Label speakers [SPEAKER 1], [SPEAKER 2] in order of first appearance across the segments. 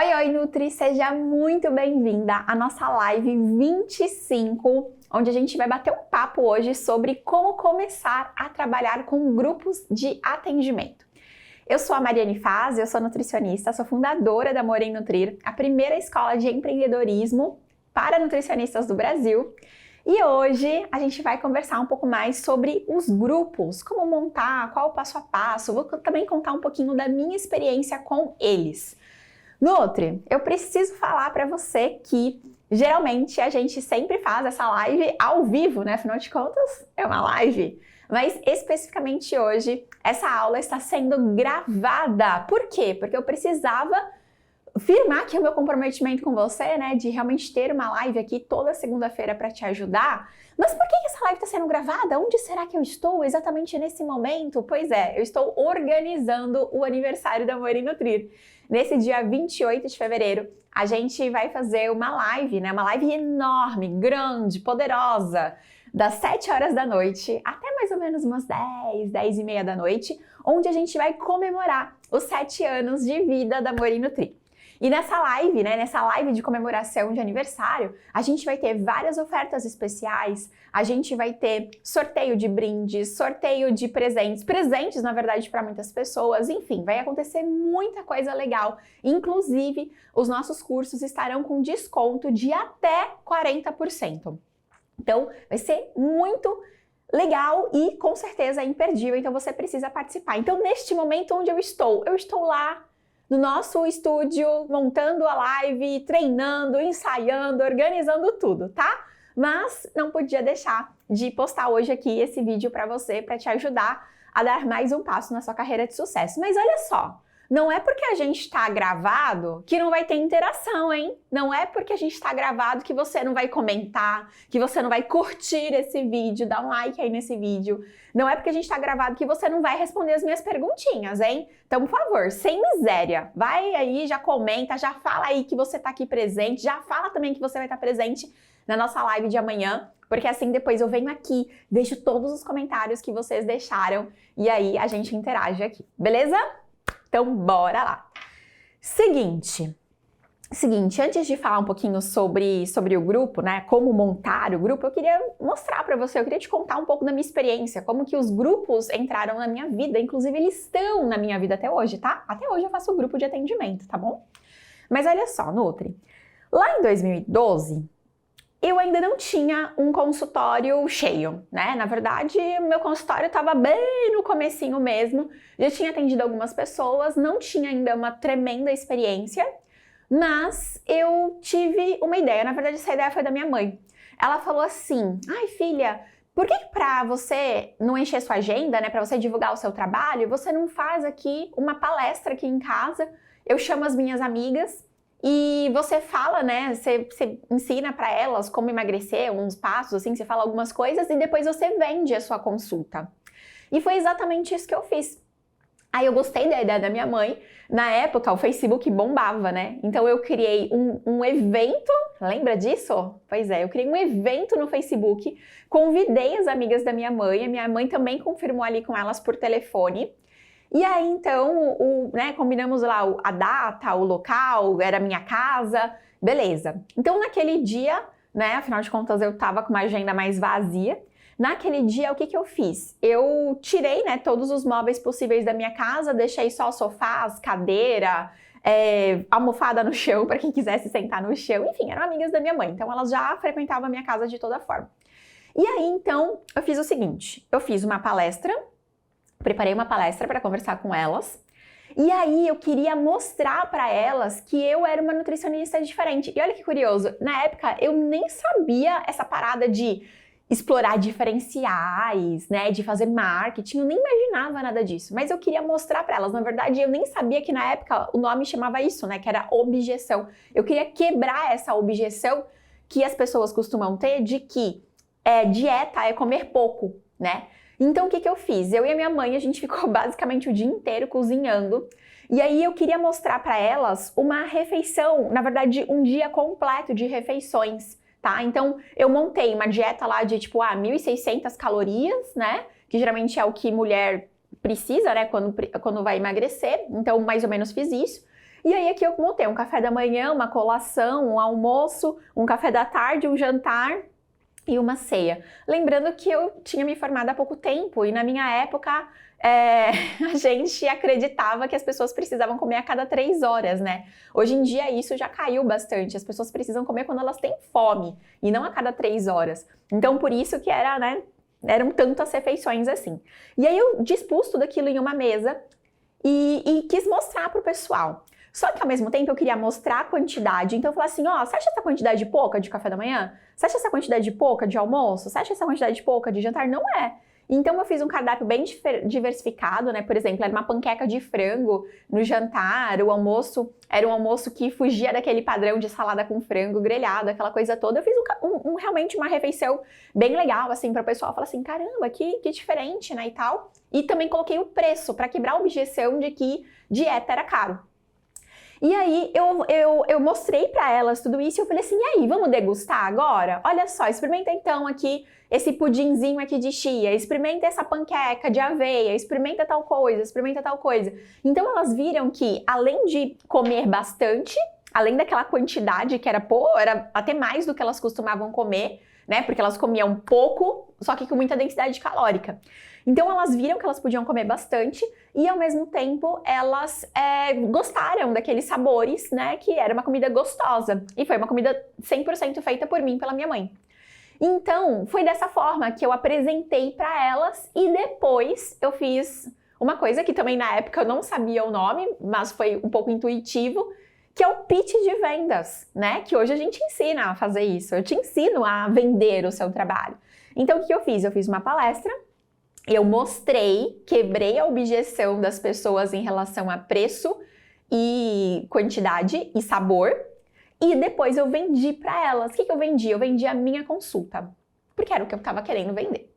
[SPEAKER 1] Oi, oi, Nutri! Seja muito bem-vinda à nossa live 25, onde a gente vai bater um papo hoje sobre como começar a trabalhar com grupos de atendimento. Eu sou a Mariane Faz, eu sou nutricionista, sou fundadora da Amor em Nutrir, a primeira escola de empreendedorismo para nutricionistas do Brasil. E hoje a gente vai conversar um pouco mais sobre os grupos, como montar, qual o passo a passo. Vou também contar um pouquinho da minha experiência com eles. Nutri, eu preciso falar para você que geralmente a gente sempre faz essa live ao vivo, né? Afinal de contas, é uma live. Mas especificamente hoje, essa aula está sendo gravada. Por quê? Porque eu precisava firmar aqui o meu comprometimento com você, né? De realmente ter uma live aqui toda segunda-feira para te ajudar. Mas por que essa live está sendo gravada? Onde será que eu estou exatamente nesse momento? Pois é, eu estou organizando o aniversário da Amor em Nutrir. Nesse dia 28 de fevereiro, a gente vai fazer uma live, né? Uma live enorme, grande, poderosa, das 7 horas da noite até mais ou menos umas 10 e meia da noite, onde a gente vai comemorar os 7 anos de vida da Amor em Nutrir. E nessa live, né, nessa live de comemoração de aniversário, a gente vai ter várias ofertas especiais, a gente vai ter sorteio de brindes, sorteio de presentes na verdade para muitas pessoas, enfim, vai acontecer muita coisa legal. Inclusive, os nossos cursos estarão com desconto de até 40%. Então, vai ser muito legal e com certeza imperdível, então você precisa participar. Então, neste momento onde eu estou lá no nosso estúdio, montando a live, treinando, ensaiando, organizando tudo, tá? Mas não podia deixar de postar hoje aqui esse vídeo para você, para te ajudar a dar mais um passo na sua carreira de sucesso. Mas olha só, não é porque a gente está gravado que não vai ter interação, hein? Não é porque a gente está gravado que você não vai comentar, que você não vai curtir esse vídeo, dar um like aí nesse vídeo. Não é porque a gente está gravado que você não vai responder as minhas perguntinhas, hein? Então, por favor, sem miséria, vai aí, já comenta, já fala aí que você está aqui presente, já fala também que você vai estar presente na nossa live de amanhã, porque assim depois eu venho aqui, vejo todos os comentários que vocês deixaram e aí a gente interage aqui, beleza? Então, bora lá! Seguinte, antes de falar um pouquinho sobre o grupo, né, como montar o grupo, eu queria mostrar para você, eu queria te contar um pouco da minha experiência, como que os grupos entraram na minha vida, inclusive eles estão na minha vida até hoje, tá? Até hoje eu faço grupo de atendimento, tá bom? Mas olha só, Nutri, lá em 2012, eu ainda não tinha um consultório cheio, né? Na verdade, o meu consultório estava bem no comecinho mesmo, já tinha atendido algumas pessoas, não tinha ainda uma tremenda experiência, mas eu tive uma ideia, na verdade essa ideia foi da minha mãe. Ela falou assim, ai filha, por que pra você não encher sua agenda, né, pra você divulgar o seu trabalho, você não faz aqui uma palestra aqui em casa, eu chamo as minhas amigas, e você fala, né, você ensina para elas como emagrecer, uns passos, assim, você fala algumas coisas e depois você vende a sua consulta. E foi exatamente isso que eu fiz. Aí eu gostei da ideia da minha mãe. Na época, o Facebook bombava, né? Então eu criei um evento, lembra disso? Pois é, eu criei um evento no Facebook, convidei as amigas da minha mãe, a minha mãe também confirmou ali com elas por telefone. E aí, então, né, combinamos lá a data, o local, era a minha casa, beleza. Então, naquele dia, né, afinal de contas, eu tava com uma agenda mais vazia. Naquele dia, o que eu fiz? Eu tirei, né, todos os móveis possíveis da minha casa, deixei só sofás, cadeira, almofada no chão, para quem quisesse sentar no chão. Enfim, eram amigas da minha mãe, então elas já frequentavam a minha casa de toda forma. E aí, então, eu fiz o seguinte, eu fiz uma palestra, preparei uma palestra para conversar com elas, e aí eu queria mostrar para elas que eu era uma nutricionista diferente. E olha que curioso, na época eu nem sabia essa parada de explorar diferenciais, né, de fazer marketing, eu nem imaginava nada disso, mas eu queria mostrar para elas. Na verdade, eu nem sabia que na época o nome chamava isso, né, que era objeção. Eu queria quebrar essa objeção que as pessoas costumam ter de que dieta é comer pouco, né? Então, o que eu fiz? Eu e a minha mãe, a gente ficou basicamente o dia inteiro cozinhando. E aí eu queria mostrar para elas uma refeição, na verdade, um dia completo de refeições, tá? Então, eu montei uma dieta lá de, tipo, 1.600 calorias, né? Que geralmente é o que mulher precisa, né? Quando vai emagrecer. Então, mais ou menos fiz isso. E aí aqui eu montei um café da manhã, uma colação, um almoço, um café da tarde, um jantar e uma ceia. Lembrando que eu tinha me formado há pouco tempo e na minha época a gente acreditava que as pessoas precisavam comer a cada 3 horas, né? Hoje em dia isso já caiu bastante, as pessoas precisam comer quando elas têm fome e não a cada 3 horas. Então por isso que era, né, eram tantas refeições assim. E aí eu dispus tudo aquilo em uma mesa e quis mostrar pro pessoal. Só que ao mesmo tempo eu queria mostrar a quantidade, então eu falei assim, ó, você acha essa quantidade pouca de café da manhã? Você acha essa quantidade pouca de almoço? Você acha essa quantidade pouca de jantar? Não é. Então eu fiz um cardápio bem diversificado, né? Por exemplo, era uma panqueca de frango no jantar, o almoço era um almoço que fugia daquele padrão de salada com frango grelhado, aquela coisa toda. Eu fiz realmente uma refeição bem legal, assim, para o pessoal falar assim, caramba, que diferente, né, e tal. E também coloquei o preço para quebrar a objeção de que dieta era caro. E aí eu mostrei para elas tudo isso e eu falei assim, e aí, vamos degustar agora? Olha só, experimenta então aqui esse pudinzinho aqui de chia, experimenta essa panqueca de aveia, experimenta tal coisa, experimenta tal coisa. Então elas viram que além de comer bastante, além daquela quantidade que era até mais do que elas costumavam comer, né? Porque elas comiam pouco, só que com muita densidade calórica. Então elas viram que elas podiam comer bastante e ao mesmo tempo elas gostaram daqueles sabores, né? Que era uma comida gostosa e foi uma comida 100% feita por mim, pela minha mãe. Então foi dessa forma que eu apresentei para elas e depois eu fiz uma coisa que também na época eu não sabia o nome, mas foi um pouco intuitivo, que é o pitch de vendas, né? Que hoje a gente ensina a fazer isso, eu te ensino a vender o seu trabalho. Então o que eu fiz? Eu fiz uma palestra. Eu mostrei, quebrei a objeção das pessoas em relação a preço e quantidade e sabor. E depois eu vendi para elas. O que eu vendi? Eu vendi a minha consulta, porque era o que eu estava querendo vender.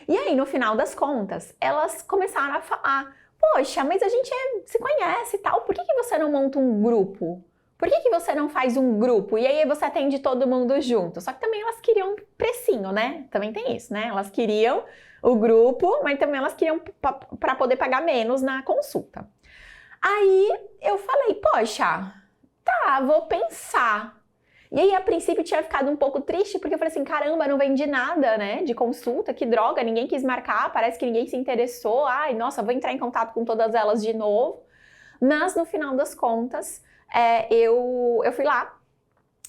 [SPEAKER 1] E aí, no final das contas, elas começaram a falar, poxa, mas a gente se conhece e tal, por que você não monta um grupo? Por que você não faz um grupo? E aí você atende todo mundo junto. Só que também elas queriam precinho, né? Também tem isso, né? Elas queriam o grupo, mas também elas queriam para poder pagar menos na consulta. Aí eu falei, poxa, tá, vou pensar. E aí a princípio tinha ficado um pouco triste, porque eu falei assim, caramba, não vendi nada, né, de consulta, que droga, ninguém quis marcar, parece que ninguém se interessou, ai, nossa, vou entrar em contato com todas elas de novo. Mas no final das contas, eu fui lá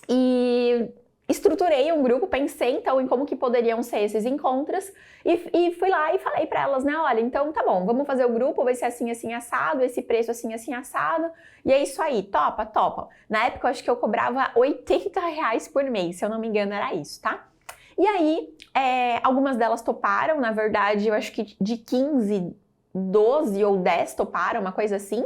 [SPEAKER 1] e estruturei um grupo, pensei então em como que poderiam ser esses encontros e fui lá e falei para elas, né, olha, então tá bom, vamos fazer o grupo, vai ser assim, assim, assado, esse preço assim, assim, assado, e é isso aí, topa, topa. Na época eu acho que eu cobrava R$80 por mês, se eu não me engano era isso, tá? E aí, algumas delas toparam, na verdade, eu acho que de 15, 12 ou 10 toparam, uma coisa assim,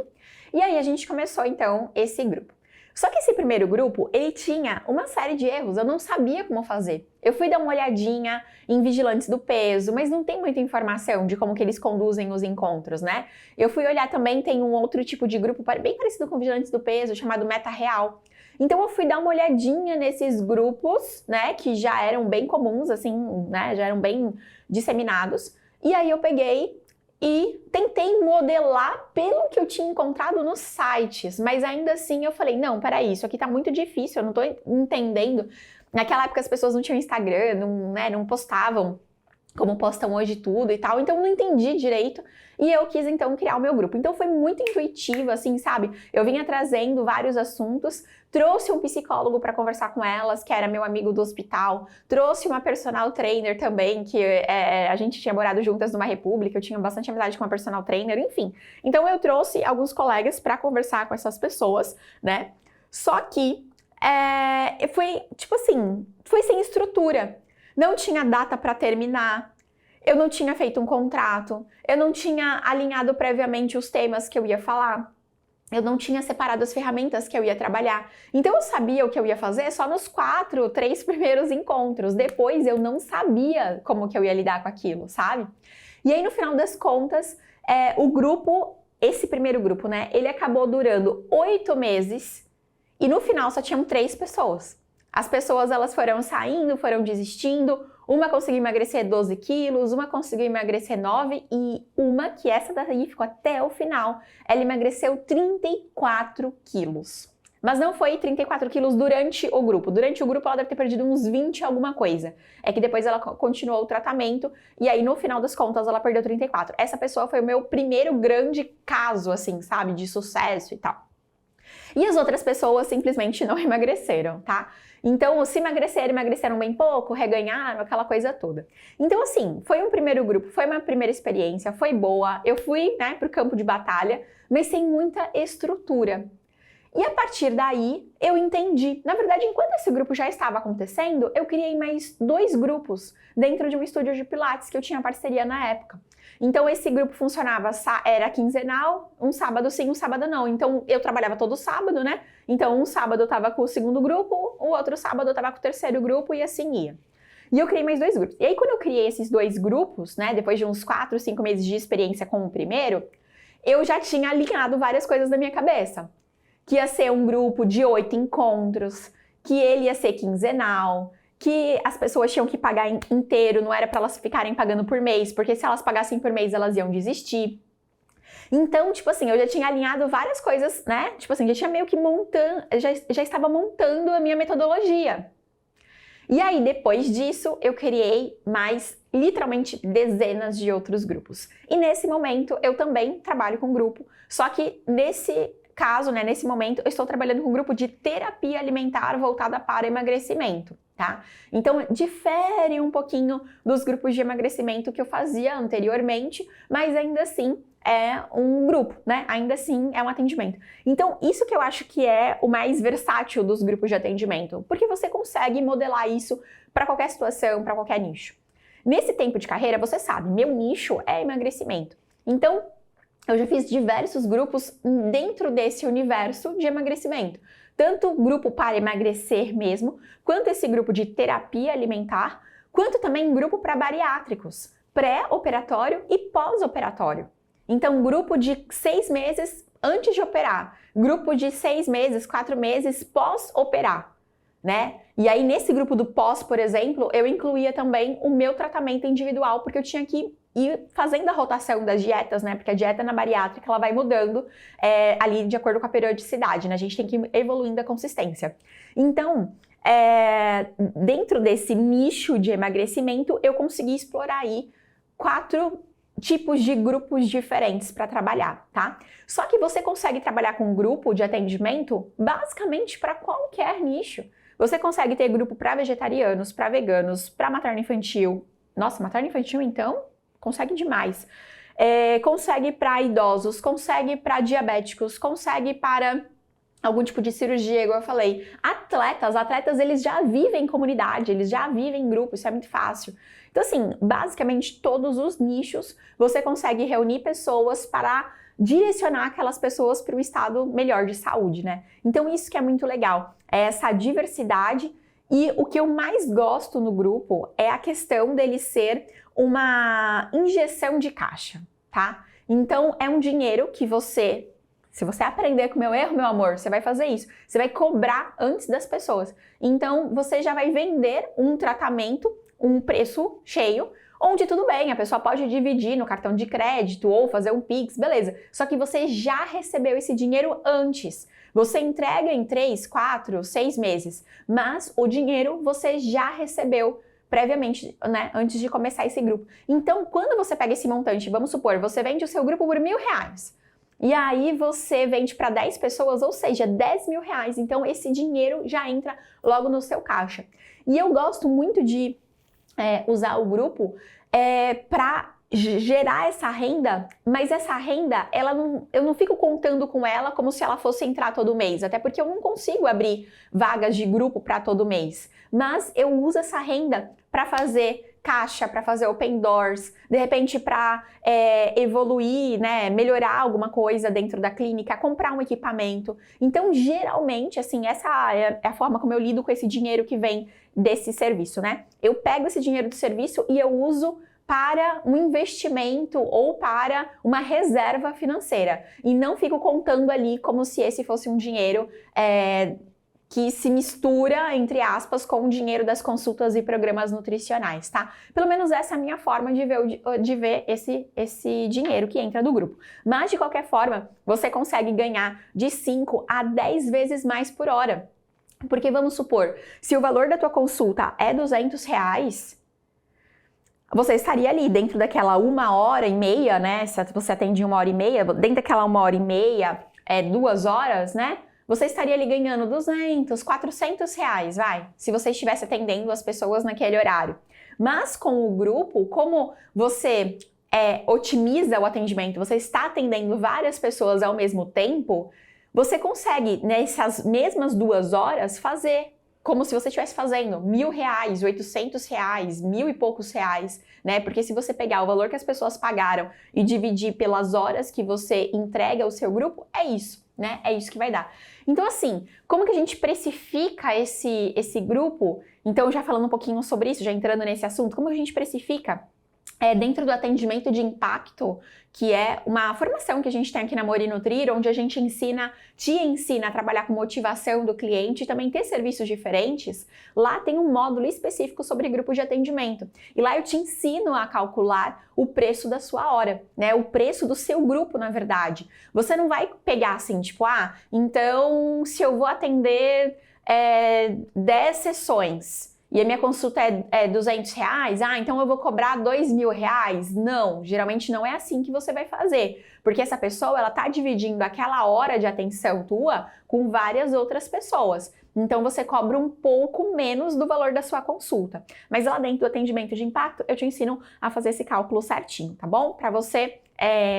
[SPEAKER 1] e aí a gente começou então esse grupo. Só que esse primeiro grupo, ele tinha uma série de erros, eu não sabia como fazer. Eu fui dar uma olhadinha em vigilantes do peso, mas não tem muita informação de como que eles conduzem os encontros, né? Eu fui olhar também, tem um outro tipo de grupo bem parecido com vigilantes do peso, chamado Meta Real. Então eu fui dar uma olhadinha nesses grupos, né, que já eram bem comuns, assim, né, já eram bem disseminados. E aí eu peguei e tentei modelar pelo que eu tinha encontrado nos sites, mas ainda assim eu falei, não, peraí, isso aqui tá muito difícil, eu não tô entendendo. Naquela época as pessoas não tinham Instagram, não postavam como postam hoje tudo e tal, então eu não entendi direito e eu quis então criar o meu grupo. Então foi muito intuitivo, assim, sabe? Eu vinha trazendo vários assuntos, trouxe um psicólogo para conversar com elas, que era meu amigo do hospital, trouxe uma personal trainer também, que a gente tinha morado juntas numa república, eu tinha bastante amizade com uma personal trainer, enfim. Então eu trouxe alguns colegas para conversar com essas pessoas, né? Só que foi, tipo assim, foi sem estrutura. Não tinha data para terminar, eu não tinha feito um contrato, eu não tinha alinhado previamente os temas que eu ia falar, eu não tinha separado as ferramentas que eu ia trabalhar. Então eu sabia o que eu ia fazer só nos 3 primeiros encontros. Depois eu não sabia como que eu ia lidar com aquilo, sabe? E aí no final das contas, o grupo, esse primeiro grupo, né, ele acabou durando 8 meses e no final só tinham 3 pessoas. As pessoas, elas foram saindo, foram desistindo, Uma conseguiu emagrecer 12 quilos, uma conseguiu emagrecer 9 e uma, que essa daí ficou até o final, ela emagreceu 34 quilos. Mas não foi 34 quilos durante o grupo. Durante o grupo ela deve ter perdido uns 20 alguma coisa. É que depois ela continuou o tratamento e aí no final das contas ela perdeu 34. Essa pessoa foi o meu primeiro grande caso, assim, sabe, de sucesso e tal. E as outras pessoas simplesmente não emagreceram, tá? Então, se emagreceram bem pouco, reganharam, aquela coisa toda. Então, assim, foi um primeiro grupo, foi uma primeira experiência, foi boa. Eu fui, né, pro campo de batalha, mas sem muita estrutura. E a partir daí, eu entendi. Na verdade, enquanto esse grupo já estava acontecendo, eu criei mais 2 grupos dentro de um estúdio de Pilates que eu tinha parceria na época. Então, esse grupo funcionava, era quinzenal, um sábado sim, um sábado não. Então, eu trabalhava todo sábado, né? Então, um sábado eu tava com o segundo grupo, o outro sábado eu tava com o terceiro grupo e assim ia. E eu criei mais 2 grupos. E aí, quando eu criei esses 2 grupos, né, depois de uns 4, 5 meses de experiência com o primeiro, eu já tinha alinhado várias coisas na minha cabeça. Que ia ser um grupo de 8 encontros, que ele ia ser quinzenal, que as pessoas tinham que pagar inteiro, não era para elas ficarem pagando por mês, porque se elas pagassem por mês, elas iam desistir. Então, tipo assim, eu já tinha alinhado várias coisas, né? Tipo assim, já tinha meio que montando, já estava montando a minha metodologia. E aí, depois disso, eu criei mais, literalmente, dezenas de outros grupos. E nesse momento, eu também trabalho com grupo, só que nesse caso, né, nesse momento, eu estou trabalhando com um grupo de terapia alimentar voltada para emagrecimento, tá? Então, difere um pouquinho dos grupos de emagrecimento que eu fazia anteriormente, mas ainda assim é um grupo, né? Ainda assim é um atendimento. Então, isso que eu acho que é o mais versátil dos grupos de atendimento, porque você consegue modelar isso para qualquer situação, para qualquer nicho. Nesse tempo de carreira, você sabe, meu nicho é emagrecimento. Então, eu já fiz diversos grupos dentro desse universo de emagrecimento. Tanto grupo para emagrecer mesmo, quanto esse grupo de terapia alimentar, quanto também grupo para bariátricos, pré-operatório e pós-operatório. Então, grupo de 6 meses antes de operar, grupo de 6 meses, 4 meses pós-operar, né? E aí, nesse grupo do pós, por exemplo, eu incluía também o meu tratamento individual, porque eu tinha que ir fazendo a rotação das dietas, né? Porque a dieta na bariátrica, ela vai mudando ali de acordo com a periodicidade, né? A gente tem que ir evoluindo a consistência. Então, dentro desse nicho de emagrecimento, eu consegui explorar aí 4 tipos de grupos diferentes para trabalhar, tá? Só que você consegue trabalhar com um grupo de atendimento basicamente para qualquer nicho. Você consegue ter grupo para vegetarianos, para veganos, para materno-infantil. Nossa, materno-infantil, então, consegue demais. Consegue para idosos, consegue para diabéticos, consegue para algum tipo de cirurgia, igual eu falei. Atletas, eles já vivem em comunidade, eles já vivem em grupo, isso é muito fácil. Então, assim, basicamente todos os nichos você consegue reunir pessoas para direcionar aquelas pessoas para um estado melhor de saúde, né? Então, isso que é muito legal, é essa diversidade. E o que eu mais gosto no grupo é a questão dele ser uma injeção de caixa, tá? Então, é um dinheiro que se você aprender com o meu erro, meu amor, você vai fazer isso. Você vai cobrar antes das pessoas. Então, você já vai vender um tratamento, um preço cheio, onde tudo bem, a pessoa pode dividir no cartão de crédito ou fazer um Pix, beleza. Só que você já recebeu esse dinheiro antes. Você entrega em 3, 4, 6 meses, mas o dinheiro você já recebeu previamente, né, antes de começar esse grupo. Então, quando você pega esse montante, vamos supor, você vende o seu grupo por R$1.000, e aí você vende para 10 pessoas, ou seja, R$10.000. Então, esse dinheiro já entra logo no seu caixa. E eu gosto muito de usar o grupo para gerar essa renda, mas essa renda, eu não fico contando com ela como se ela fosse entrar todo mês, até porque eu não consigo abrir vagas de grupo para todo mês. Mas eu uso essa renda para fazer caixa, para fazer open doors, de repente para evoluir, né, melhorar alguma coisa dentro da clínica, comprar um equipamento. Então, geralmente, assim, essa é a forma como eu lido com esse dinheiro que vem desse serviço, né? Eu pego esse dinheiro do serviço e eu uso para um investimento ou para uma reserva financeira. E não fico contando ali como se esse fosse um dinheiro que se mistura, entre aspas, com o dinheiro das consultas e programas nutricionais, tá? Pelo menos essa é a minha forma de ver esse dinheiro que entra do grupo. Mas, de qualquer forma, você consegue ganhar de 5 a 10 vezes mais por hora. Porque vamos supor, se o valor da tua consulta é R$200, você estaria ali dentro daquela 1h30, né? Se você atende 1h30, dentro daquela 1h30, 2 horas, né? Você estaria ali ganhando R$200, R$400, vai, se você estivesse atendendo as pessoas naquele horário. Mas com o grupo, como você otimiza o atendimento, você está atendendo várias pessoas ao mesmo tempo, você consegue, nessas mesmas 2 horas, fazer como se você estivesse fazendo R$1.000, R$800, 1.000 e poucos reais, né? Porque se você pegar o valor que as pessoas pagaram e dividir pelas horas que você entrega ao seu grupo, é isso, né? É isso que vai dar. Então, assim, como que a gente precifica esse grupo? Então, já falando um pouquinho sobre isso, já entrando nesse assunto, como a gente precifica dentro do atendimento de impacto, que é uma formação que a gente tem aqui na Mori Nutrir, onde a gente te ensina a trabalhar com motivação do cliente e também ter serviços diferentes. Lá tem um módulo específico sobre grupo de atendimento. E lá eu te ensino a calcular o preço da sua hora, né? O preço do seu grupo, na verdade. Você não vai pegar assim, tipo, então se eu vou atender 10 sessões, e a minha consulta é R$200, então eu vou cobrar R$2.000? Não, geralmente não é assim que você vai fazer, porque essa pessoa, ela tá dividindo aquela hora de atenção tua com várias outras pessoas. Então você cobra um pouco menos do valor da sua consulta. Mas lá dentro do atendimento de impacto, eu te ensino a fazer esse cálculo certinho, tá bom? Para você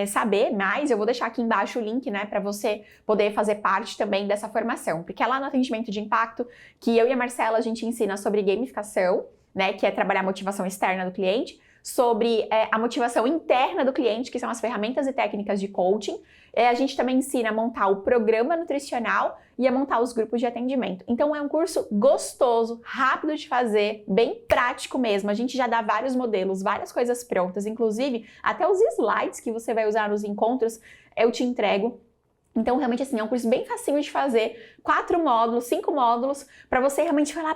[SPEAKER 1] saber mais, eu vou deixar aqui embaixo o link, né, para você poder fazer parte também dessa formação. Porque é lá no atendimento de impacto que eu e a Marcela, a gente ensina sobre gamificação, né, que é trabalhar a motivação externa do cliente, sobre a motivação interna do cliente, que são as ferramentas e técnicas de coaching. A gente também ensina a montar o programa nutricional e a montar os grupos de atendimento. Então é um curso gostoso, rápido de fazer, bem prático mesmo. A gente já dá vários modelos, várias coisas prontas, inclusive até os slides que você vai usar nos encontros, eu te entrego. Então, realmente, assim, é um curso bem facinho de fazer, 4 módulos, 5 módulos, para você realmente falar,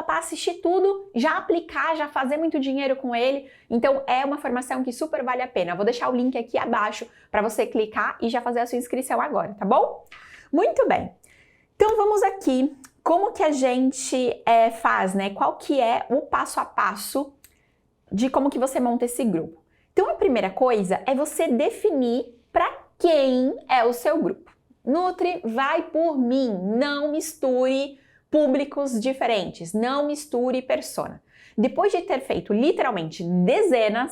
[SPEAKER 1] assistir tudo, já aplicar, já fazer muito dinheiro com ele. Então, é uma formação que super vale a pena. Eu vou deixar o link aqui abaixo para você clicar e já fazer a sua inscrição agora, tá bom? Muito bem. Então, vamos aqui, como que a gente faz, né? Qual que é o passo a passo de como que você monta esse grupo? Então, a primeira coisa é você definir para quem é o seu grupo. Nutri, vai por mim, não misture públicos diferentes, não misture persona. Depois de ter feito literalmente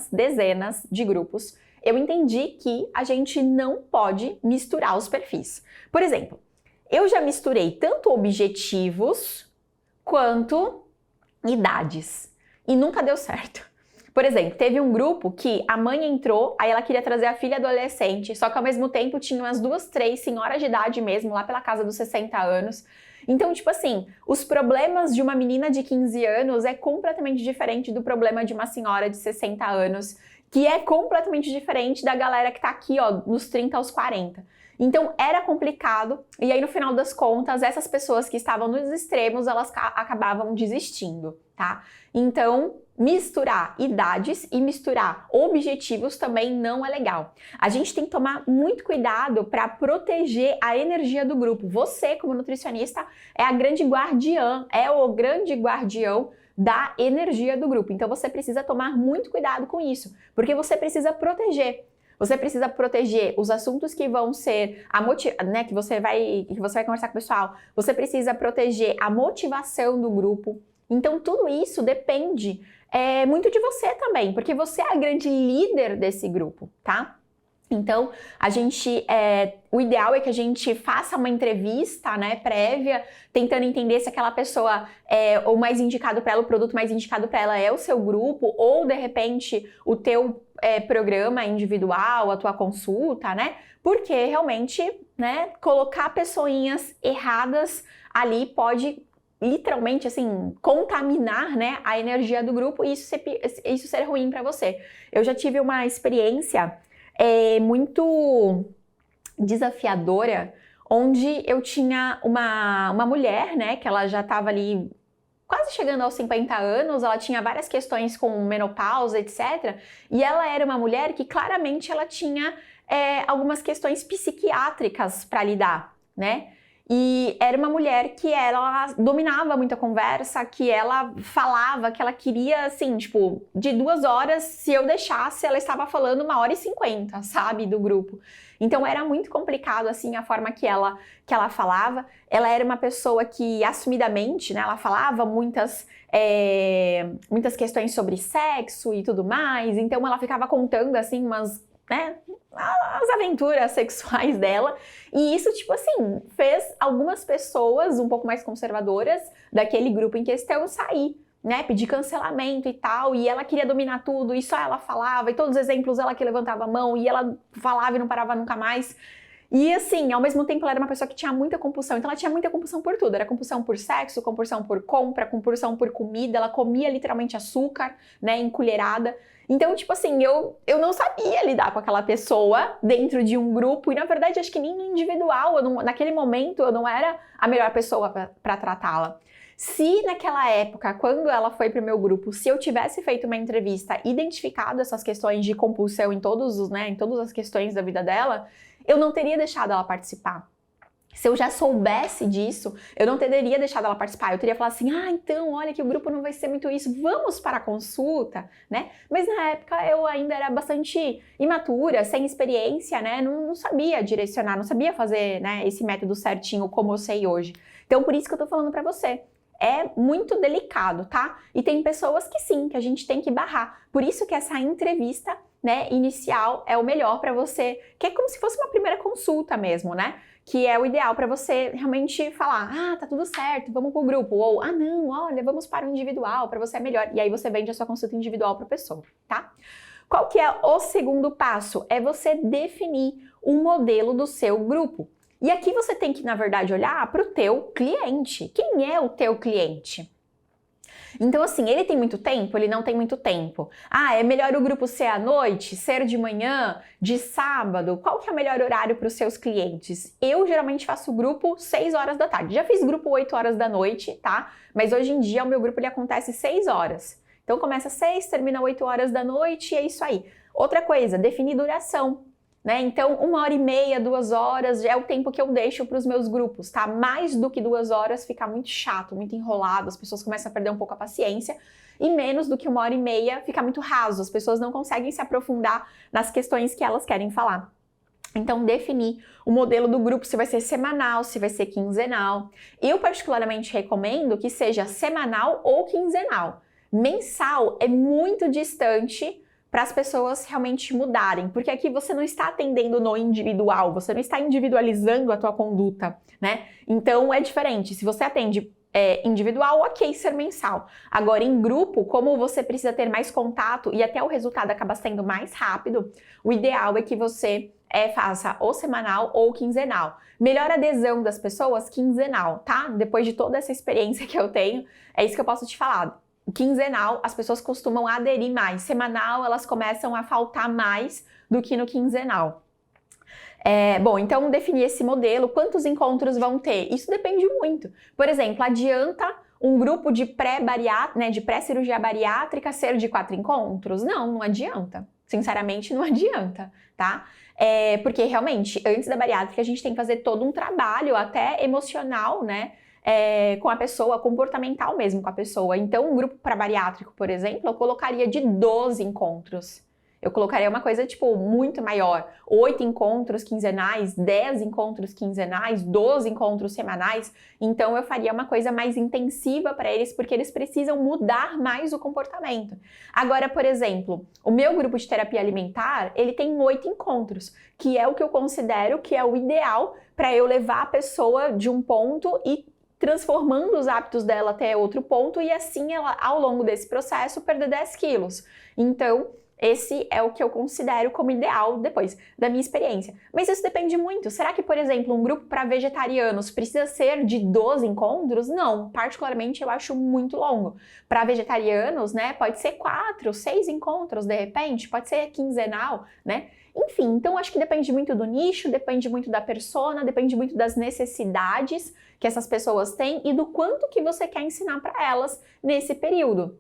[SPEAKER 1] dezenas de grupos, eu entendi que a gente não pode misturar os perfis. Por exemplo, eu já misturei tanto objetivos quanto idades e nunca deu certo. Por exemplo, teve um grupo que a mãe entrou, aí ela queria trazer a filha adolescente, só que ao mesmo tempo tinha umas 2, 3 senhoras de idade mesmo, lá pela casa dos 60 anos. Então, tipo assim, os problemas de uma menina de 15 anos é completamente diferente do problema de uma senhora de 60 anos, que é completamente diferente da galera que tá aqui, ó, nos 30 aos 40. Então, era complicado, e aí no final das contas, essas pessoas que estavam nos extremos, elas acabavam desistindo, tá? Então, misturar idades e misturar objetivos também não é legal. A gente tem que tomar muito cuidado para proteger a energia do grupo. Você, como nutricionista, é a grande guardiã, é o grande guardião da energia do grupo. Então, você precisa tomar muito cuidado com isso, porque você precisa proteger. Você precisa proteger os assuntos que vão ser né, que você vai conversar com o pessoal. Você precisa proteger a motivação do grupo. Então, tudo isso depende muito de você também, porque você é a grande líder desse grupo, tá? Então, o ideal é que a gente faça uma entrevista, né, prévia, tentando entender se aquela pessoa o mais indicado para ela, o produto mais indicado para ela é o seu grupo, ou de repente o teu programa individual, a tua consulta, né? Porque realmente, né, colocar pessoinhas erradas ali pode literalmente, assim, contaminar, né, a energia do grupo e isso ser ruim para você. Eu já tive uma experiência muito desafiadora, onde eu tinha uma mulher, né, que ela já estava ali quase chegando aos 50 anos, ela tinha várias questões com menopausa, etc. E ela era uma mulher que claramente ela tinha algumas questões psiquiátricas para lidar, né? E era uma mulher que ela dominava muito a conversa, que ela falava, que ela queria, assim, tipo, de 2 horas, se eu deixasse, ela estava falando 1h50, sabe, do grupo. Então era muito complicado, assim, a forma que ela falava. Ela era uma pessoa que, assumidamente, né, ela falava muitas questões sobre sexo e tudo mais, então ela ficava contando, assim, as aventuras sexuais dela, e isso, tipo assim, fez algumas pessoas um pouco mais conservadoras daquele grupo em questão sair, né, pedir cancelamento e tal, e ela queria dominar tudo, e só ela falava, e todos os exemplos ela que levantava a mão, e ela falava e não parava nunca mais. E assim, ao mesmo tempo ela era uma pessoa que tinha muita compulsão, então ela tinha muita compulsão por tudo, era compulsão por sexo, compulsão por compra, compulsão por comida, ela comia literalmente açúcar, né, em colherada. Então, tipo assim, eu não sabia lidar com aquela pessoa dentro de um grupo, e na verdade acho que nem no individual, naquele momento eu não era a melhor pessoa para tratá-la. Se naquela época, quando ela foi pro meu grupo, se eu tivesse feito uma entrevista, identificado essas questões de compulsão em todas as questões da vida dela, eu não teria deixado ela participar. Se eu já soubesse disso, eu não teria deixado ela participar. Eu teria falado assim, então, olha que o grupo não vai ser muito isso, vamos para a consulta, né? Mas na época eu ainda era bastante imatura, sem experiência, né? Não sabia direcionar, não sabia fazer, né, esse método certinho como eu sei hoje. Então, por isso que eu tô falando para você. É muito delicado, tá? E tem pessoas que sim, que a gente tem que barrar. Por isso que essa entrevista, né, inicial é o melhor para você, que é como se fosse uma primeira consulta mesmo, né? Que é o ideal para você realmente falar, tá tudo certo, vamos pro grupo, ou não, olha, vamos para o individual, para você é melhor. E aí você vende a sua consulta individual para a pessoa, tá? Qual que é o segundo passo? É você definir o modelo do seu grupo. E aqui você tem que, na verdade, olhar para o teu cliente. Quem é o teu cliente? Então, assim, ele tem muito tempo? Ele não tem muito tempo. É melhor o grupo ser à noite, ser de manhã, de sábado? Qual que é o melhor horário para os seus clientes? Eu geralmente faço grupo 6 horas da tarde. Já fiz grupo 8 horas da noite, tá? Mas hoje em dia o meu grupo ele acontece 6 horas. Então começa às 6, termina 8 horas da noite e é isso aí. Outra coisa, definir duração. Né? Então, 1h30, 2 horas é o tempo que eu deixo para os meus grupos, tá? Mais do que 2 horas fica muito chato, muito enrolado, as pessoas começam a perder um pouco a paciência, e menos do que 1h30 fica muito raso, as pessoas não conseguem se aprofundar nas questões que elas querem falar. Então, definir o modelo do grupo, se vai ser semanal, se vai ser quinzenal. Eu particularmente recomendo que seja semanal ou quinzenal. Mensal é muito distante para as pessoas realmente mudarem, porque aqui você não está atendendo no individual, você não está individualizando a tua conduta, né? Então é diferente. Se você atende individual, ok, ser mensal. Agora, em grupo, como você precisa ter mais contato e até o resultado acaba sendo mais rápido, o ideal é que você faça ou semanal ou quinzenal. Melhor adesão das pessoas, quinzenal, tá? Depois de toda essa experiência que eu tenho, é isso que eu posso te falar. Quinzenal, as pessoas costumam aderir mais. Semanal, elas começam a faltar mais do que no quinzenal. Bom, então definir esse modelo, quantos encontros vão ter? Isso depende muito. Por exemplo, adianta um grupo de pré-cirurgia bariátrica ser de 4 encontros? Não adianta. Sinceramente, não adianta, tá? Porque realmente, antes da bariátrica, a gente tem que fazer todo um trabalho, até emocional, né? Com a pessoa, comportamental mesmo com a pessoa. Então, um grupo para bariátrico, por exemplo, eu colocaria de 12 encontros. Eu colocaria uma coisa, tipo, muito maior. 8 encontros quinzenais, 10 encontros quinzenais, 12 encontros semanais. Então, eu faria uma coisa mais intensiva para eles, porque eles precisam mudar mais o comportamento. Agora, por exemplo, o meu grupo de terapia alimentar, ele tem 8 encontros, que é o que eu considero que é o ideal para eu levar a pessoa de um ponto e transformando os hábitos dela até outro ponto e assim ela, ao longo desse processo, perder 10 quilos. Então, esse é o que eu considero como ideal depois da minha experiência. Mas isso depende muito. Será que, por exemplo, um grupo para vegetarianos precisa ser de 12 encontros? Não, particularmente eu acho muito longo. Para vegetarianos, né, pode ser 4, 6 encontros de repente, pode ser quinzenal, né? Enfim, então acho que depende muito do nicho, depende muito da persona, depende muito das necessidades que essas pessoas têm e do quanto que você quer ensinar para elas nesse período.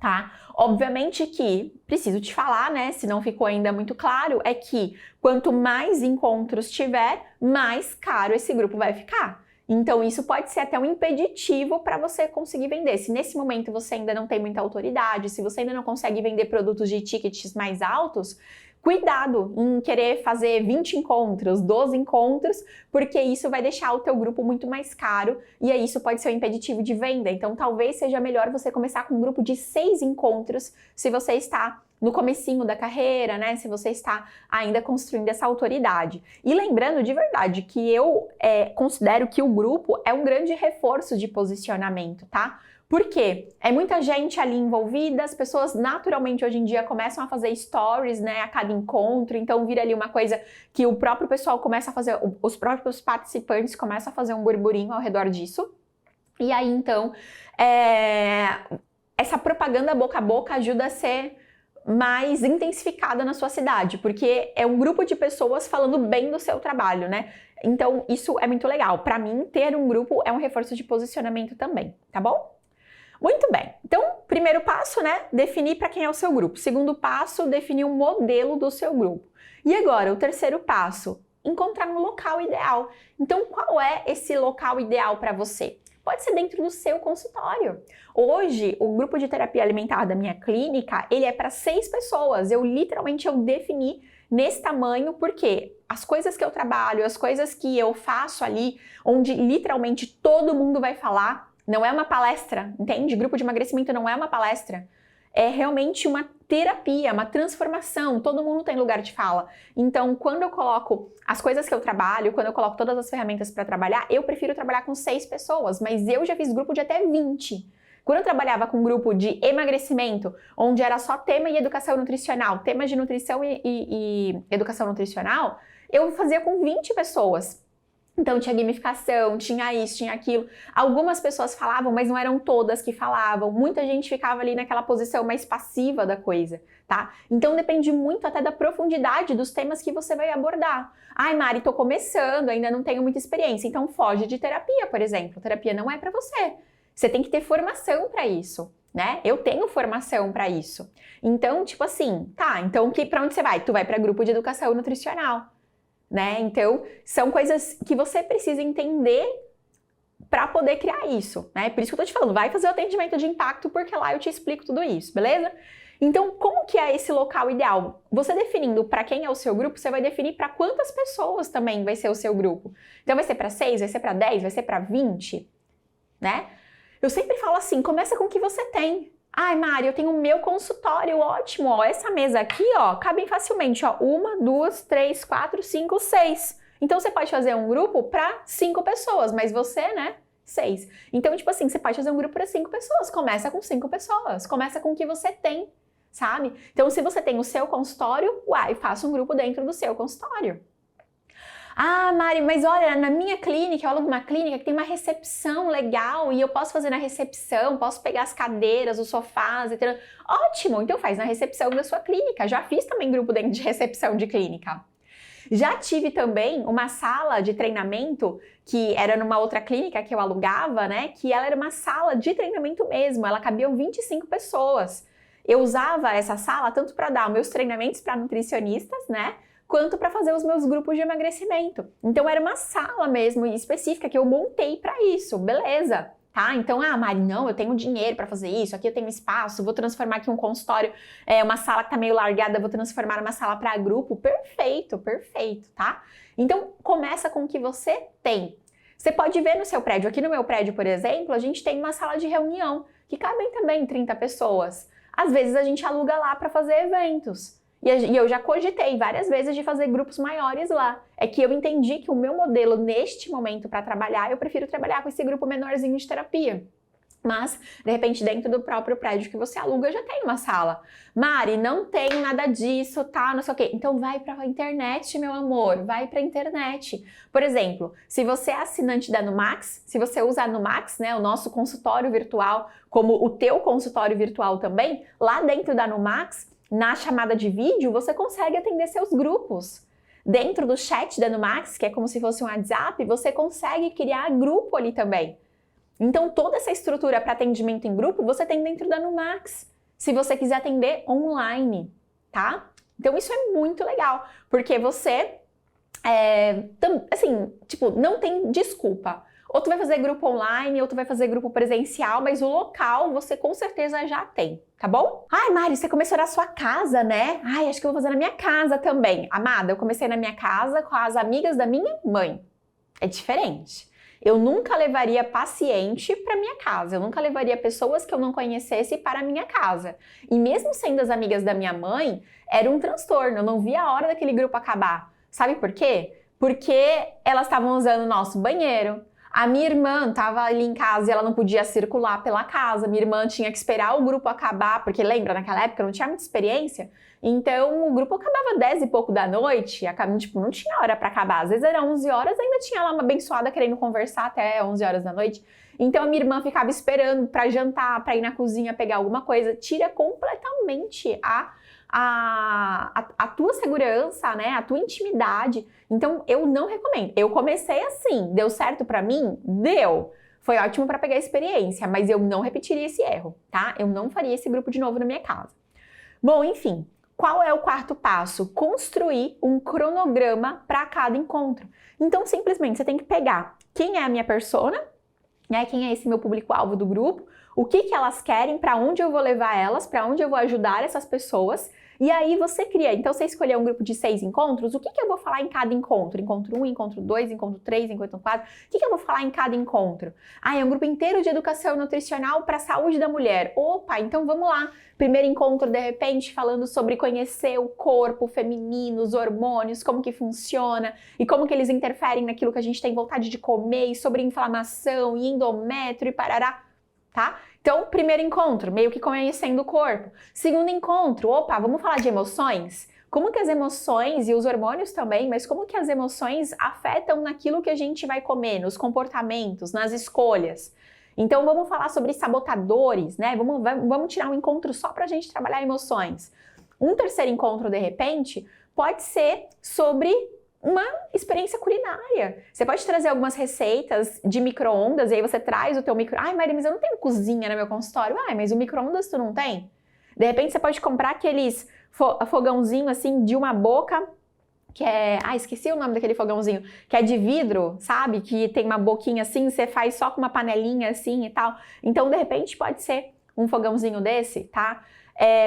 [SPEAKER 1] Tá? Obviamente que, preciso te falar, né, se não ficou ainda muito claro, é que quanto mais encontros tiver, mais caro esse grupo vai ficar. Então isso pode ser até um impeditivo para você conseguir vender. Se nesse momento você ainda não tem muita autoridade, se você ainda não consegue vender produtos de tickets mais altos, cuidado em querer fazer 20 encontros, 12 encontros, porque isso vai deixar o teu grupo muito mais caro e aí isso pode ser um impeditivo de venda. Então talvez seja melhor você começar com um grupo de 6 encontros se você está no comecinho da carreira, né? Se você está ainda construindo essa autoridade. E lembrando de verdade que eu considero que o grupo é um grande reforço de posicionamento, tá? Por quê? É muita gente ali envolvida, as pessoas naturalmente hoje em dia começam a fazer stories, né, a cada encontro, então vira ali uma coisa que o próprio pessoal começa a fazer, os próprios participantes começam a fazer um burburinho ao redor disso. E aí então, essa propaganda boca a boca ajuda a ser mais intensificada na sua cidade, porque é um grupo de pessoas falando bem do seu trabalho, né? Então isso é muito legal. Para mim, ter um grupo é um reforço de posicionamento também, tá bom? Muito bem, então, primeiro passo, né, definir para quem é o seu grupo. Segundo passo, definir um modelo do seu grupo. E agora, o terceiro passo, encontrar um local ideal. Então, qual é esse local ideal para você? Pode ser dentro do seu consultório. Hoje, o grupo de terapia alimentar da minha clínica, ele é para 6 pessoas. Eu defini nesse tamanho porque as coisas que eu trabalho, as coisas que eu faço ali, onde literalmente todo mundo vai falar, não é uma palestra, entende? Grupo de emagrecimento não é uma palestra. É realmente uma terapia, uma transformação. Todo mundo tem lugar de fala. Então, quando eu coloco as coisas que eu trabalho, quando eu coloco todas as ferramentas para trabalhar, eu prefiro trabalhar com 6 pessoas, mas eu já fiz grupo de até 20. Quando eu trabalhava com grupo de emagrecimento, onde era só tema e educação nutricional, temas de nutrição e educação nutricional, eu fazia com 20 pessoas. Então tinha gamificação, tinha isso, tinha aquilo. Algumas pessoas falavam, mas não eram todas que falavam. Muita gente ficava ali naquela posição mais passiva da coisa, tá? Então depende muito até da profundidade dos temas que você vai abordar. Ai, Mari, tô começando, ainda não tenho muita experiência. Então foge de terapia, por exemplo. Terapia não é para você. Você tem que ter formação para isso, né? Eu tenho formação para isso. Então, tipo assim, tá, então para onde você vai? Tu vai para grupo de educação nutricional. Né? Então, são coisas que você precisa entender para poder criar isso, né? Por isso que eu tô te falando, vai fazer o atendimento de impacto, porque lá eu te explico tudo isso, beleza? Então, como que é esse local ideal? Você definindo para quem é o seu grupo, você vai definir para quantas pessoas também vai ser o seu grupo. Então, vai ser para 6, vai ser para 10, vai ser para 20, né? Eu sempre falo assim, começa com o que você tem. Ai, Mari, eu tenho o meu consultório, ótimo, ó, essa mesa aqui, ó, cabem facilmente, ó, 1, 2, 3, 4, 5, 6. Então, você pode fazer um grupo para 5 pessoas, mas você, né, 6. Então, tipo assim, você pode fazer um grupo para 5 pessoas, começa com 5 pessoas, começa com o que você tem, sabe? Então, se você tem o seu consultório, faça um grupo dentro do seu consultório. Ah, Mari, mas olha, na minha clínica, eu alugo uma clínica que tem uma recepção legal e eu posso fazer na recepção, posso pegar as cadeiras, os sofás, etc. Ótimo, então faz na recepção da sua clínica. Já fiz também grupo dentro de recepção de clínica. Já tive também uma sala de treinamento que era numa outra clínica que eu alugava, né? Que ela era uma sala de treinamento mesmo, ela cabia 25 pessoas. Eu usava essa sala tanto para dar meus treinamentos para nutricionistas, né? Quanto para fazer os meus grupos de emagrecimento. Então era uma sala mesmo específica que eu montei para isso, beleza? Tá? Então, Mari, não, eu tenho dinheiro para fazer isso, aqui eu tenho espaço, vou transformar aqui um consultório, uma sala que tá meio largada, vou transformar uma sala para grupo. Perfeito, perfeito, tá? Então, começa com o que você tem. Você pode ver no seu prédio, aqui no meu prédio, por exemplo, a gente tem uma sala de reunião, que cabem também 30 pessoas. Às vezes a gente aluga lá para fazer eventos. E eu já cogitei várias vezes de fazer grupos maiores lá. É que eu entendi que o meu modelo neste momento para trabalhar, eu prefiro trabalhar com esse grupo menorzinho de terapia. Mas, de repente, dentro do próprio prédio que você aluga, já tem uma sala. Mari, não tenho nada disso, tá? Não sei o quê. Então vai para a internet, meu amor. Vai para a internet. Por exemplo, se você é assinante da Numax, se você usa a Numax, né, o nosso consultório virtual, como o teu consultório virtual também, lá dentro da Numax, na chamada de vídeo, você consegue atender seus grupos. Dentro do chat da Numax, que é como se fosse um WhatsApp, você consegue criar grupo ali também. Então, toda essa estrutura para atendimento em grupo, você tem dentro da Numax, se você quiser atender online, tá? Então, isso é muito legal, porque você, não tem desculpa. Ou tu vai fazer grupo online, ou tu vai fazer grupo presencial, mas o local você com certeza já tem, tá bom? Ai, Mari, você começou na sua casa, né? Ai, acho que eu vou fazer na minha casa também. Amada, eu comecei na minha casa com as amigas da minha mãe. É diferente. Eu nunca levaria paciente para minha casa, eu nunca levaria pessoas que eu não conhecesse para a minha casa. E mesmo sendo as amigas da minha mãe, era um transtorno, eu não via a hora daquele grupo acabar. Sabe por quê? Porque elas estavam usando o nosso banheiro. A minha irmã estava ali em casa e ela não podia circular pela casa. Minha irmã tinha que esperar o grupo acabar, porque lembra, naquela época eu não tinha muita experiência. Então o grupo acabava 10 e pouco da noite, não tinha hora para acabar. Às vezes era 11 horas, ainda tinha lá uma abençoada querendo conversar até 11 horas da noite. Então a minha irmã ficava esperando para jantar, para ir na cozinha pegar alguma coisa. Tira completamente a tua segurança, né? A tua intimidade. Então, eu não recomendo. Eu comecei assim, deu certo pra mim? Deu. Foi ótimo pra pegar a experiência, mas eu não repetiria esse erro, tá? Eu não faria esse grupo de novo na minha casa. Bom, enfim, qual é o quarto passo? Construir um cronograma para cada encontro. Então, simplesmente, você tem que pegar quem é a minha persona, né? Quem é esse meu público-alvo do grupo, o que elas querem, para onde eu vou levar elas, para onde eu vou ajudar essas pessoas. E aí você cria, então você escolheu um grupo de 6 encontros, o que eu vou falar em cada encontro? Encontro 1, encontro 2, encontro 3, encontro 4, o que eu vou falar em cada encontro? Ah, é um grupo inteiro de educação nutricional para a saúde da mulher. Opa, então vamos lá. Primeiro encontro, de repente, falando sobre conhecer o corpo feminino, os hormônios, como que funciona e como que eles interferem naquilo que a gente tem vontade de comer, e sobre inflamação e endométrio e parará, tá? Então, primeiro encontro, meio que conhecendo o corpo. Segundo encontro, opa, vamos falar de emoções? Como que as emoções e os hormônios também, mas como que as emoções afetam naquilo que a gente vai comer, nos comportamentos, nas escolhas? Então, vamos falar sobre sabotadores, né? Vamos tirar um encontro só pra gente trabalhar emoções. Um terceiro encontro, de repente, pode ser sobre uma experiência culinária. Você pode trazer algumas receitas de micro-ondas e aí você traz o teu micro... Ai, Maria, mas eu não tenho cozinha no meu consultório. Ai, mas o micro-ondas tu não tem? De repente você pode comprar aqueles fogãozinho assim de uma boca, que é... Ah, esqueci o nome daquele fogãozinho. Que é de vidro, sabe? Que tem uma boquinha assim, você faz só com uma panelinha assim e tal. Então, de repente, pode ser um fogãozinho desse, tá?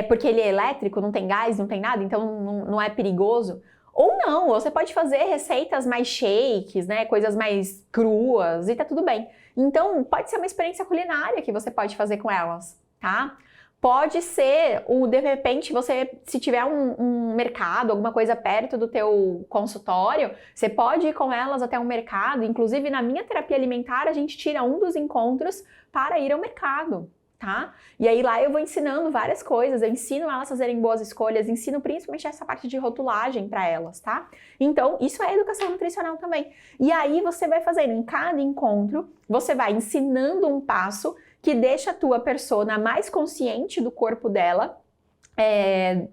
[SPEAKER 1] Porque ele é elétrico, não tem gás, não tem nada, então não é perigoso. Ou não, ou você pode fazer receitas mais shakes, né, coisas mais cruas e tá tudo bem. Então, pode ser uma experiência culinária que você pode fazer com elas, tá? Pode ser, de repente, se tiver um mercado, alguma coisa perto do teu consultório, você pode ir com elas até um mercado. Inclusive, na minha terapia alimentar, a gente tira um dos encontros para ir ao mercado. Tá? E aí lá eu vou ensinando várias coisas, eu ensino elas a fazerem boas escolhas, ensino principalmente essa parte de rotulagem para elas, tá? Então, isso é educação nutricional também. E aí você vai fazendo, em cada encontro, você vai ensinando um passo que deixa a tua persona mais consciente do corpo dela,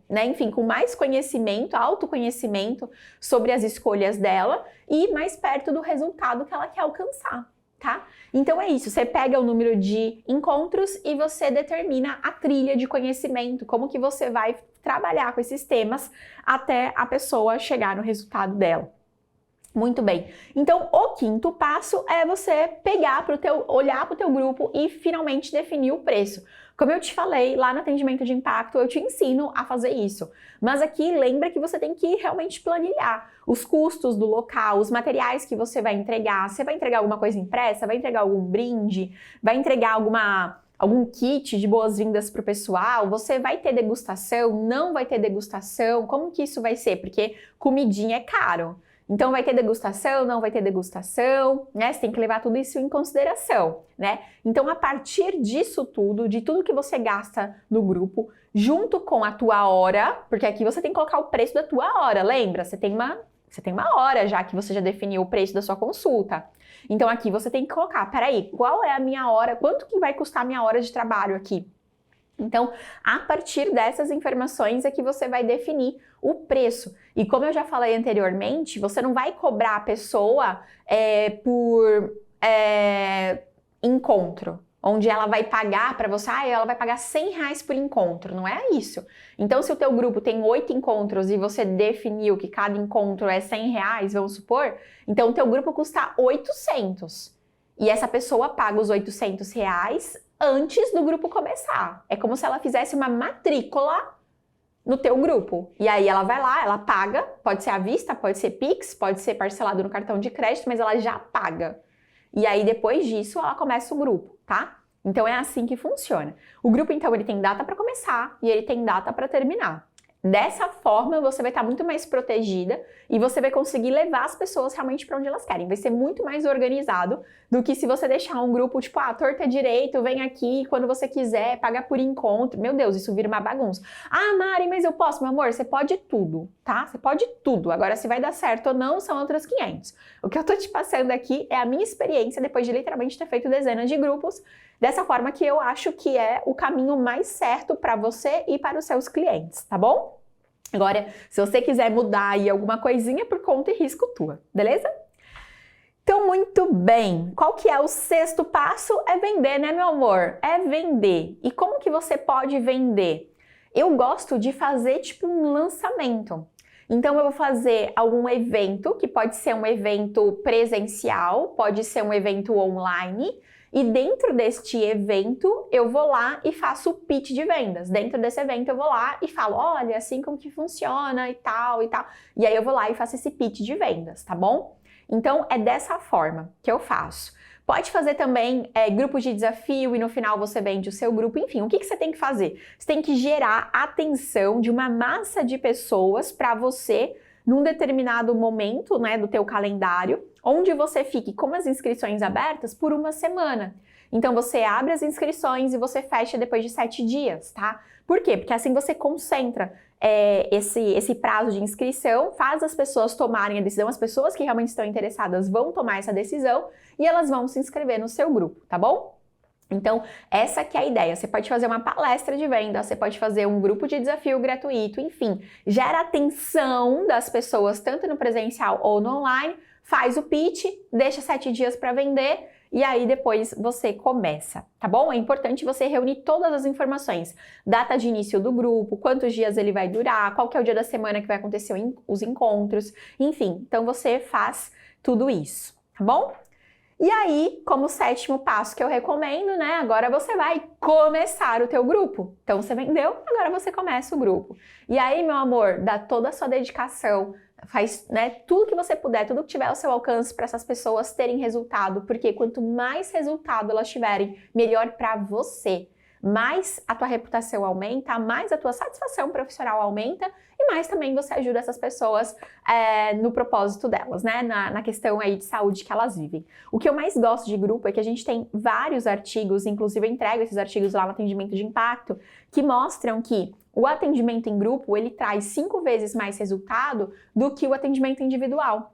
[SPEAKER 1] né, enfim, com mais conhecimento, autoconhecimento sobre as escolhas dela e mais perto do resultado que ela quer alcançar. Tá? Então é isso, você pega o número de encontros e você determina a trilha de conhecimento, como que você vai trabalhar com esses temas até a pessoa chegar no resultado dela. Muito bem. Então, o quinto passo é você olhar para o teu grupo e finalmente definir o preço. Como eu te falei, lá no atendimento de impacto, eu te ensino a fazer isso. Mas aqui, lembra que você tem que realmente planilhar os custos do local, os materiais que você vai entregar. Você vai entregar alguma coisa impressa? Vai entregar algum brinde? Vai entregar algum kit de boas-vindas para o pessoal? Você vai ter degustação? Não vai ter degustação? Como que isso vai ser? Porque comidinha é caro. Então, vai ter degustação, não vai ter degustação, né? Você tem que levar tudo isso em consideração, né? Então, a partir disso tudo, de tudo que você gasta no grupo, junto com a tua hora, porque aqui você tem que colocar o preço da tua hora, lembra? Você tem uma hora já que você já definiu o preço da sua consulta. Então, aqui você tem que colocar, peraí, qual é a minha hora, quanto que vai custar a minha hora de trabalho aqui? Então, a partir dessas informações é que você vai definir o preço. E como eu já falei anteriormente, você não vai cobrar a pessoa por encontro, onde ela vai pagar para você, ela vai pagar R$100 por encontro, não é isso. Então, se o teu grupo tem 8 encontros e você definiu que cada encontro é R$100, vamos supor, então o teu grupo custa 800. E essa pessoa paga os R$800 antes do grupo começar. É como se ela fizesse uma matrícula no teu grupo. E aí ela vai lá, ela paga, pode ser à vista, pode ser Pix, pode ser parcelado no cartão de crédito, mas ela já paga. E aí depois disso ela começa o grupo, tá? Então é assim que funciona. O grupo então ele tem data para começar e ele tem data para terminar. Dessa forma, você vai estar muito mais protegida e você vai conseguir levar as pessoas realmente para onde elas querem. Vai ser muito mais organizado do que se você deixar um grupo tipo, torta direito, vem aqui quando você quiser, paga por encontro. Meu Deus, isso vira uma bagunça. Mari, mas eu posso, meu amor? Você pode tudo, tá? Você pode tudo. Agora, se vai dar certo ou não, são outros 500. O que eu tô te passando aqui é a minha experiência depois de literalmente ter feito dezenas de grupos, dessa forma que eu acho que é o caminho mais certo para você e para os seus clientes, tá bom? Agora, se você quiser mudar aí alguma coisinha, por conta e risco tua, beleza? Então, muito bem. Qual que é o sexto passo? É vender, né, meu amor? É vender. E como que você pode vender? Eu gosto de fazer tipo um lançamento. Então, eu vou fazer algum evento, que pode ser um evento presencial, pode ser um evento online, e dentro deste evento, eu vou lá e faço o pitch de vendas. Dentro desse evento, eu vou lá e falo, olha, assim como que funciona e tal e tal. E aí eu vou lá e faço esse pitch de vendas, tá bom? Então, é dessa forma que eu faço. Pode fazer também grupos de desafio e no final você vende o seu grupo. Enfim, o que você tem que fazer? Você tem que gerar a atenção de uma massa de pessoas para você num determinado momento, né, do teu calendário, onde você fique com as inscrições abertas por uma semana. Então, você abre as inscrições e você fecha depois de 7 dias, tá? Por quê? Porque assim você concentra esse prazo de inscrição, faz as pessoas tomarem a decisão, as pessoas que realmente estão interessadas vão tomar essa decisão e elas vão se inscrever no seu grupo, tá bom? Então, essa que é a ideia. Você pode fazer uma palestra de venda, você pode fazer um grupo de desafio gratuito, enfim, gera atenção das pessoas tanto no presencial ou no online, faz o pitch, deixa 7 dias para vender e aí depois você começa, tá bom? É importante você reunir todas as informações, data de início do grupo, quantos dias ele vai durar, qual que é o dia da semana que vai acontecer os encontros, enfim, então você faz tudo isso, tá bom? E aí, como sétimo passo que eu recomendo, né? Agora você vai começar o teu grupo. Então você vendeu, agora você começa o grupo. E aí, meu amor, dá toda a sua dedicação, faz, né, tudo que você puder, tudo que tiver ao seu alcance para essas pessoas terem resultado, porque quanto mais resultado elas tiverem, melhor para você. Mais a tua reputação aumenta, mais a tua satisfação profissional aumenta e mais também você ajuda essas pessoas no propósito delas, né? Na questão aí de saúde que elas vivem. O que eu mais gosto de grupo é que a gente tem vários artigos, inclusive eu entrego esses artigos lá no Atendimento de Impacto, que mostram que o atendimento em grupo, ele traz 5 vezes mais resultado do que o atendimento individual.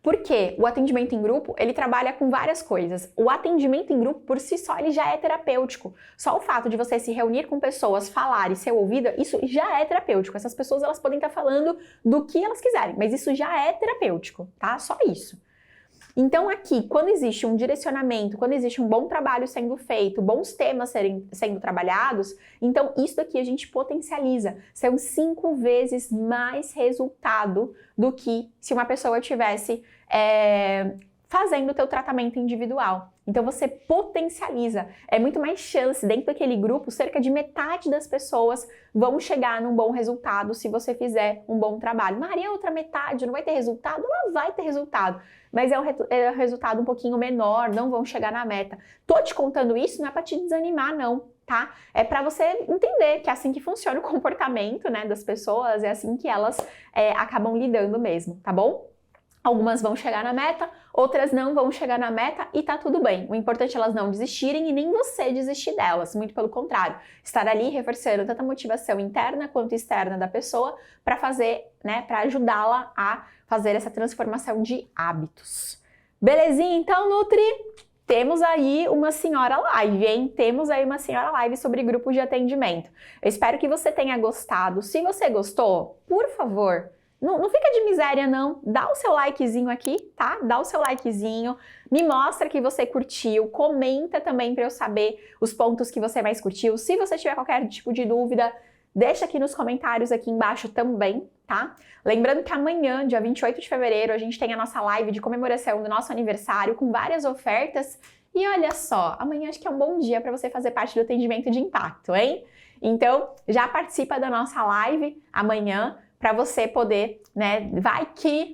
[SPEAKER 1] Porque o atendimento em grupo, ele trabalha com várias coisas. O atendimento em grupo, por si só, ele já é terapêutico. Só o fato de você se reunir com pessoas, falar e ser ouvida, isso já é terapêutico. Essas pessoas, elas podem estar falando do que elas quiserem, mas isso já é terapêutico, tá? Só isso. Então aqui, quando existe um direcionamento, quando existe um bom trabalho sendo feito, bons temas sendo trabalhados, então isso daqui a gente potencializa. São 5 vezes mais resultado do que se uma pessoa tivesse fazendo o teu tratamento individual. Então você potencializa, é muito mais chance dentro daquele grupo, cerca de metade das pessoas vão chegar num bom resultado se você fizer um bom trabalho. Maria, outra metade não vai ter resultado? Ela vai ter resultado, mas é um resultado um pouquinho menor, não vão chegar na meta. Tô te contando isso, não é para te desanimar não, tá? É para você entender que é assim que funciona o comportamento, né, das pessoas, é assim que elas acabam lidando mesmo, tá bom? Algumas vão chegar na meta, outras não vão chegar na meta e tá tudo bem. O importante é elas não desistirem e nem você desistir delas, muito pelo contrário. Estar ali reforçando tanto a motivação interna quanto externa da pessoa para fazer, né, para ajudá-la a fazer essa transformação de hábitos. Belezinha então, Nutri? temos aí uma senhora live, hein? Temos aí uma senhora live sobre grupos de atendimento. Eu espero que você tenha gostado. Se você gostou, por favor, não fica de miséria não. Dá o seu likezinho aqui, tá? Dá o seu likezinho, me mostra que você curtiu, comenta também para eu saber os pontos que você mais curtiu. Se você tiver qualquer tipo de dúvida, deixa aqui nos comentários aqui embaixo também, tá? Lembrando que amanhã, dia 28 de fevereiro, a gente tem a nossa live de comemoração do nosso aniversário com várias ofertas. E olha só, amanhã acho que é um bom dia para você fazer parte do atendimento de impacto, hein? Então, já participa da nossa live amanhã para você poder, né? Vai que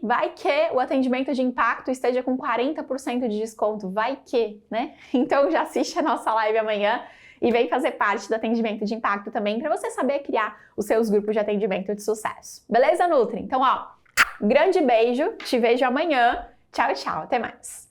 [SPEAKER 1] o atendimento de impacto esteja com 40% de desconto, vai que, né? Então já assiste a nossa live amanhã e vem fazer parte do atendimento de impacto também para você saber criar os seus grupos de atendimento de sucesso. Beleza, Nutri? Então, ó, grande beijo, te vejo amanhã. Tchau, tchau, até mais.